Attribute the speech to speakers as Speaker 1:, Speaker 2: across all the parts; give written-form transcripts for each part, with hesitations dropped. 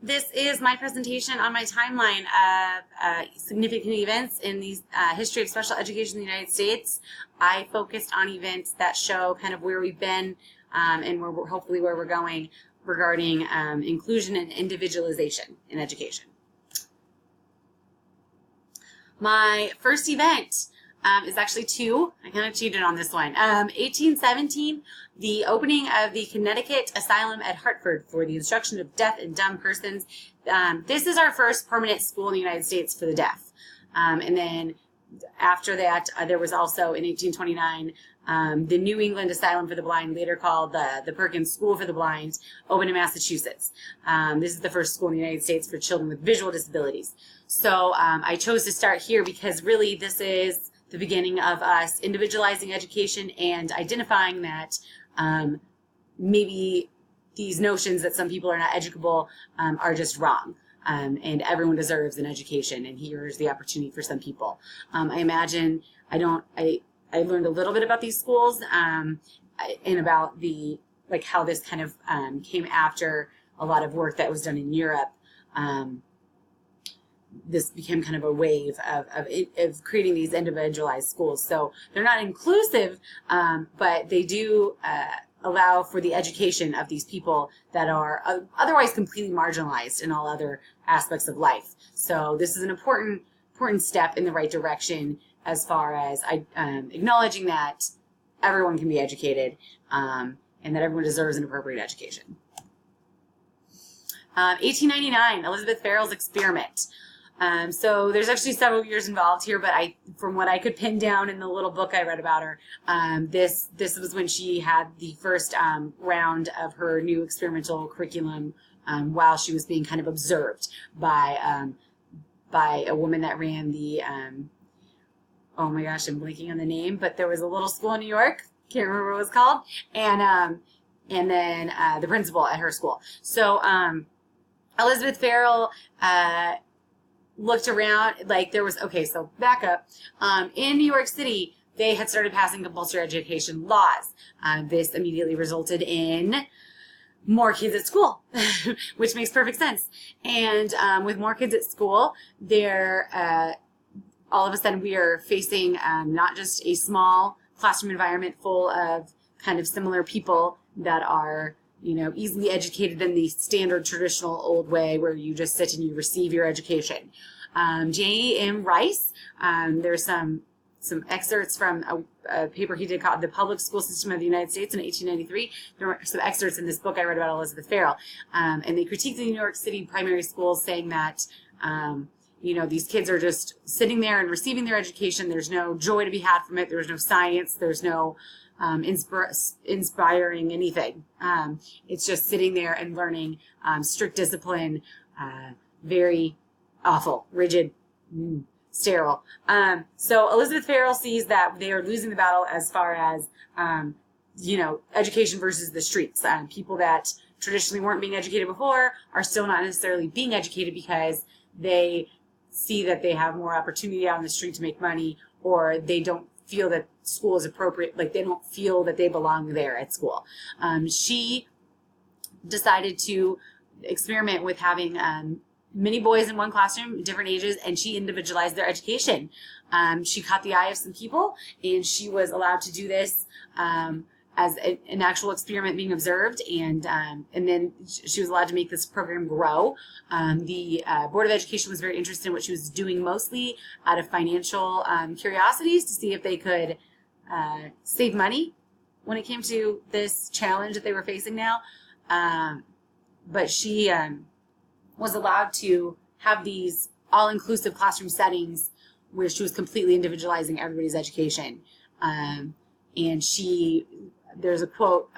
Speaker 1: This is my presentation on my timeline of significant events in the history of special education in the United States. I focused on events that show kind of where we've been and hopefully where we're going regarding inclusion and individualization in education. My first event is actually two. I kind of cheated on this one. 1817, the opening of the Connecticut Asylum at Hartford for the instruction of deaf and dumb persons. This is our first permanent school in the United States for the deaf. And then after that, there was also in 1829, the New England Asylum for the Blind, later called the Perkins School for the Blind, opened in Massachusetts. This is the first school in the United States for children with visual disabilities. So I chose to start here because really this is the beginning of us individualizing education and identifying that maybe these notions that some people are not educable are just wrong. And everyone deserves an education, and here's the opportunity for some people. I imagine I learned a little bit about these schools and about how this kind of came after a lot of work that was done in Europe. This became kind of a wave of creating these individualized schools. So they're not inclusive, but they do allow for the education of these people that are otherwise completely marginalized in all other aspects of life. So this is an important step in the right direction as far as acknowledging that everyone can be educated and that everyone deserves an appropriate education. 1899, Elizabeth Farrell's experiment. So there's actually several years involved here, but from what I could pin down in the little book I read about her, this was when she had the first round of her new experimental curriculum while she was being kind of observed by a woman that ran the, oh my gosh, I'm blanking on the name, but there was a little school in New York, can't remember what it was called, and then the principal at her school. So Elizabeth Farrell looked around, so back up. In New York City, they had started passing compulsory education laws. This immediately resulted in more kids at school, which makes perfect sense. And with more kids at school, all of a sudden we are facing not just a small classroom environment full of kind of similar people that are easily educated in the standard traditional old way where you just sit and you receive your education. J.M. Rice, there's some excerpts from a paper he did called The Public School System of the United States in 1893. There were some excerpts in this book I read about Elizabeth Farrell. And they critiqued the New York City primary schools, saying that, these kids are just sitting there and receiving their education. There's no joy to be had from it. There's no science. There's no inspiring anything. It's just sitting there and learning strict discipline, very awful, rigid, sterile. So Elizabeth Farrell sees that they are losing the battle as far as, education versus the streets. People that traditionally weren't being educated before are still not necessarily being educated because they see that they have more opportunity out on the street to make money, or they don't feel that school is appropriate, like they don't feel that they belong there at school. She decided to experiment with having many boys in one classroom, different ages, and she individualized their education. She caught the eye of some people, and she was allowed to do this as an actual experiment being observed, and then she was allowed to make this program grow. The Board of Education was very interested in what she was doing, mostly out of financial curiosities to see if they could save money when it came to this challenge that they were facing now. But she was allowed to have these all-inclusive classroom settings where she was completely individualizing everybody's education. And there's a quote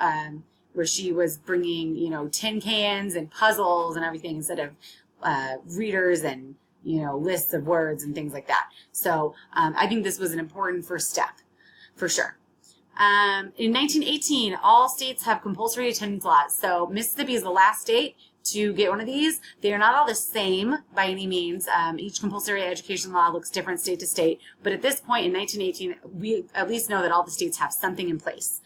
Speaker 1: where she was bringing, tin cans and puzzles and everything instead of readers and, lists of words and things like that. So I think this was an important first step, for sure. In 1918, all states have compulsory attendance laws. So Mississippi is the last state to get one of these. They are not all the same by any means. Each compulsory education law looks different state to state. But at this point in 1918, we at least know that all the states have something in place.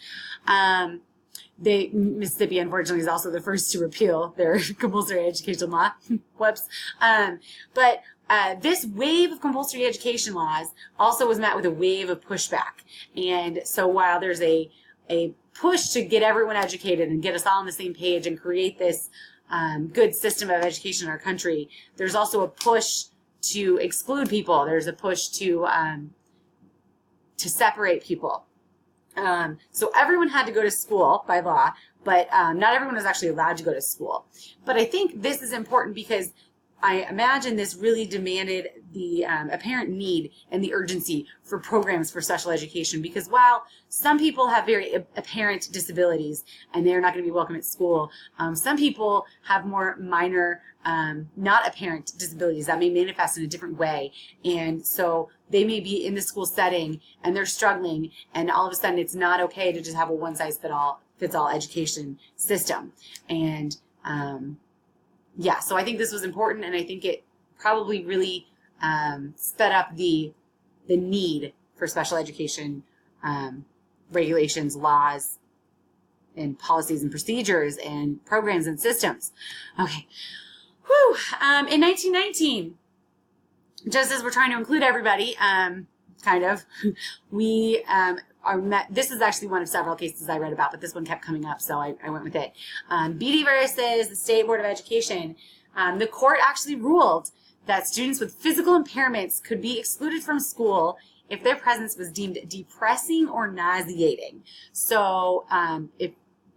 Speaker 1: Mississippi, unfortunately, is also the first to repeal their compulsory education law. Whoops. But this wave of compulsory education laws also was met with a wave of pushback. And so while there's a push to get everyone educated and get us all on the same page and create this good system of education in our country, there's also a push to exclude people. There's a push to separate people. So everyone had to go to school by law, but not everyone was actually allowed to go to school. But I think this is important because I imagine this really demanded the apparent need and the urgency for programs for special education, because while some people have very apparent disabilities and they're not going to be welcome at school, some people have more minor, not apparent disabilities that may manifest in a different way. And so they may be in the school setting and they're struggling, and all of a sudden it's not okay to just have a one-size-fits-all education system. And yeah, so I think this was important, and I think it probably really sped up the need for special education regulations, laws, and policies and procedures and programs and systems. Okay. Whew. In 1919, just as we're trying to include everybody, kind of, we this is actually one of several cases I read about, but this one kept coming up, so I went with it. Beatty versus the State Board of Education. The court actually ruled that students with physical impairments could be excluded from school if their presence was deemed depressing or nauseating. So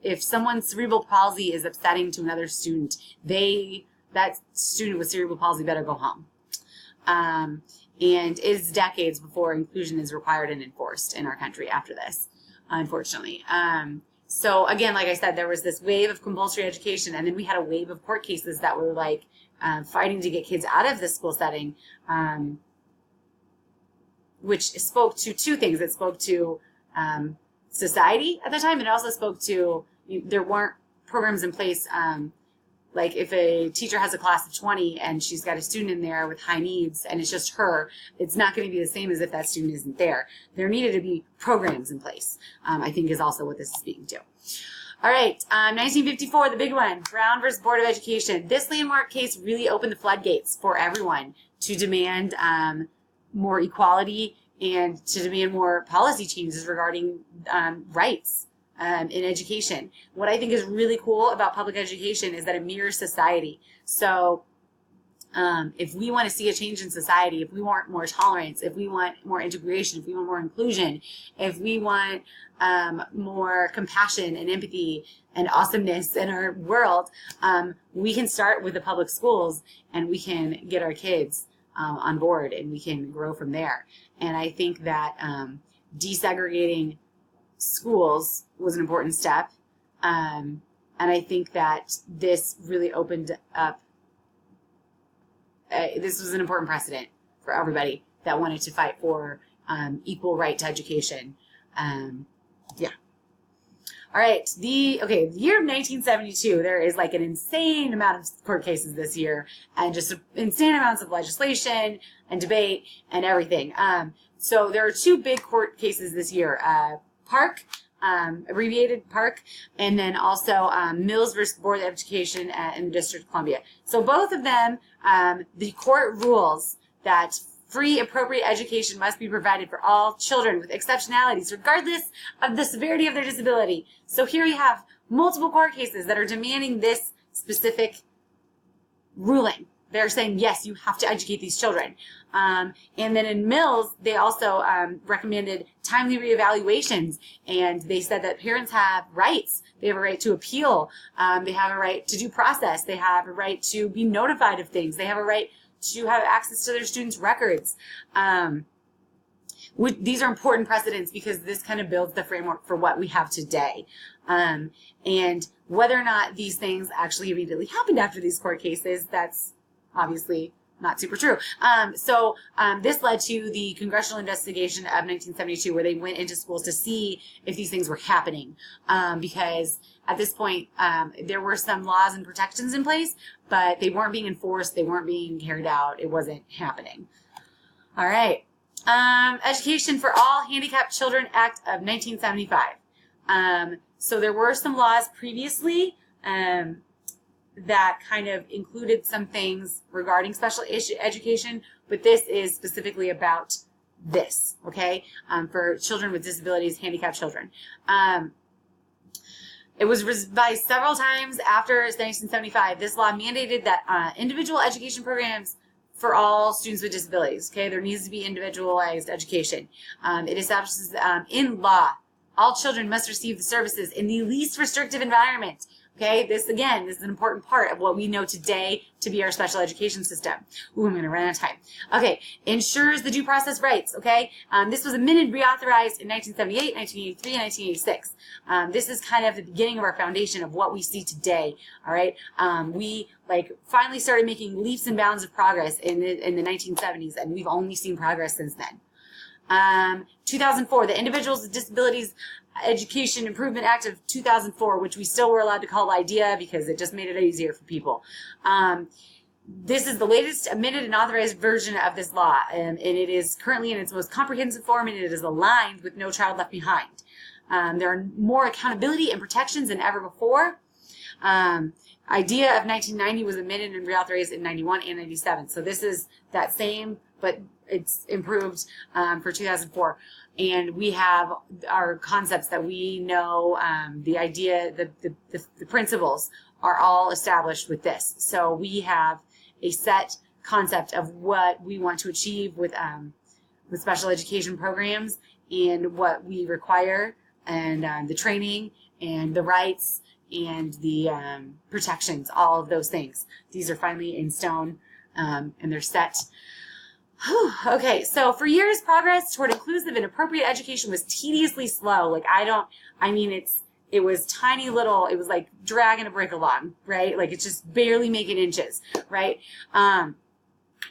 Speaker 1: if someone's cerebral palsy is upsetting to another student, that student with cerebral palsy better go home. And is decades before inclusion is required and enforced in our country after this, unfortunately. So again, like I said, there was this wave of compulsory education, and then we had a wave of court cases that were like fighting to get kids out of the school setting, which spoke to two things. It spoke to society at the time, and it also spoke to, there weren't programs in place. Like if a teacher has a class of 20 and she's got a student in there with high needs and it's just her, it's not going to be the same as if that student isn't there. There needed to be programs in place, I think is also what this is speaking to. All right, 1954, the big one, Brown versus Board of Education. This landmark case really opened the floodgates for everyone to demand more equality and to demand more policy changes regarding rights in education. What I think is really cool about public education is that it mirrors society. So if we want to see a change in society, if we want more tolerance, if we want more integration, if we want more inclusion, if we want more compassion and empathy and awesomeness in our world, we can start with the public schools and we can get our kids on board and we can grow from there. And I think that desegregating schools was an important step. And I think that this really opened up, this was an important precedent for everybody that wanted to fight for equal right to education. Yeah. All right. The year of 1972, there is like an insane amount of court cases this year and just insane amounts of legislation and debate and everything. So there are two big court cases this year. Park, abbreviated Park, and then also Mills versus Board of Education in the District of Columbia. So both of them, the court rules that free, appropriate education must be provided for all children with exceptionalities, regardless of the severity of their disability. So here you have multiple court cases that are demanding this specific ruling. They're saying, yes, you have to educate these children. And then in Mills, they also recommended timely reevaluations, and they said that parents have rights. They have a right to appeal. They have a right to due process. They have a right to be notified of things. They have a right to have access to their students' records. These are important precedents because this kind of builds the framework for what we have today. And whether or not these things actually immediately happened after these court cases, that's obviously not super true. This led to the congressional investigation of 1972, where they went into schools to see if these things were happening. Because at this point, there were some laws and protections in place, but they weren't being enforced. They weren't being carried out. It wasn't happening. All right. Education for All Handicapped Children Act of 1975. So there were some laws previously that kind of included some things regarding special education, but this is specifically about this, okay, for children with disabilities, handicapped children. It was revised several times after 1975. This law mandated that individual education programs for all students with disabilities, okay, there needs to be individualized education. It establishes in law, all children must receive the services in the least restrictive environment. Okay, this again is an important part of what we know today to be our special education system. Ooh, I'm going to run out of time. Okay, ensures the due process rights. Okay, this was amended, reauthorized in 1978, 1983, and 1986. This is kind of the beginning of our foundation of what we see today. All right, we finally started making leaps and bounds of progress in the 1970s, and we've only seen progress since then. 2004, the Individuals with Disabilities Education Improvement Act of 2004, which we still were allowed to call IDEA because it just made it easier for people. This is the latest amended and authorized version of this law, and it is currently in its most comprehensive form, and it is aligned with No Child Left Behind. There are more accountability and protections than ever before. IDEA of 1990 was amended and reauthorized in 91 and 97. So this is that same, but it's improved for 2004. And we have our concepts that we know, the idea, the principles are all established with this. So we have a set concept of what we want to achieve with special education programs and what we require, and the training and the rights and the protections, all of those things. These are finally in stone, and they're set. Okay, so for years, progress toward inclusive and appropriate education was tediously slow. It was tiny little, it was like dragging a brick along, right? Like it's just barely making inches, right?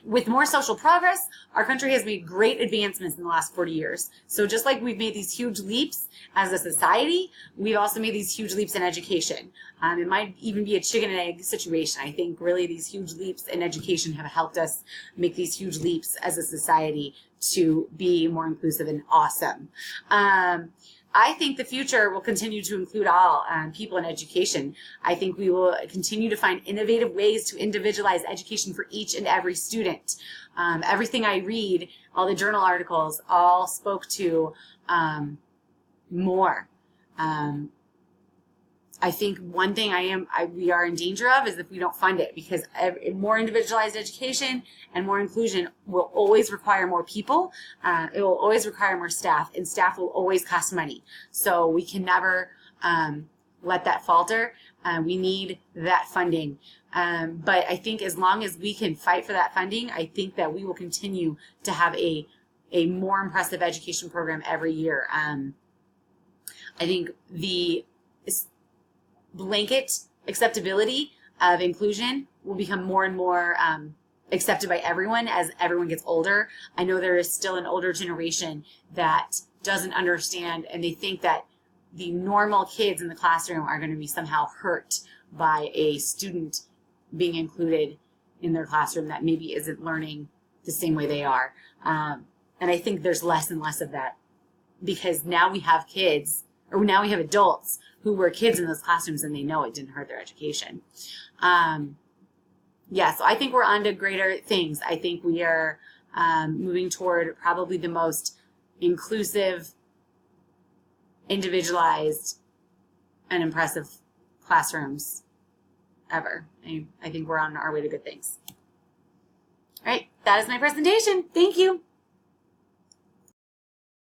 Speaker 1: With more social progress, our country has made great advancements in the last 40 years. So just like we've made these huge leaps as a society, we've also made these huge leaps in education. It might even be a chicken and egg situation. I think really these huge leaps in education have helped us make these huge leaps as a society to be more inclusive and awesome. I think the future will continue to include all people in education. I think we will continue to find innovative ways to individualize education for each and every student. Everything I read, all the journal articles, all spoke to more. I think one thing we are in danger of is if we don't fund it, because more individualized education and more inclusion will always require more people. It will always require more staff, and staff will always cost money. So we can never let that falter. We need that funding. But I think as long as we can fight for that funding, I think that we will continue to have a more impressive education program every year. I think the blanket acceptability of inclusion will become more and more accepted by everyone as everyone gets older. I know there is still an older generation that doesn't understand, and they think that the normal kids in the classroom are going to be somehow hurt by a student being included in their classroom that maybe isn't learning the same way they are. And I think there's less and less of that, because now we have kids, or now we have adults who were kids in those classrooms and they know it didn't hurt their education. Yeah, so I think we're on to greater things. I think we are moving toward probably the most inclusive, individualized, and impressive classrooms ever. I think we're on our way to good things. All right, that is my presentation. Thank you.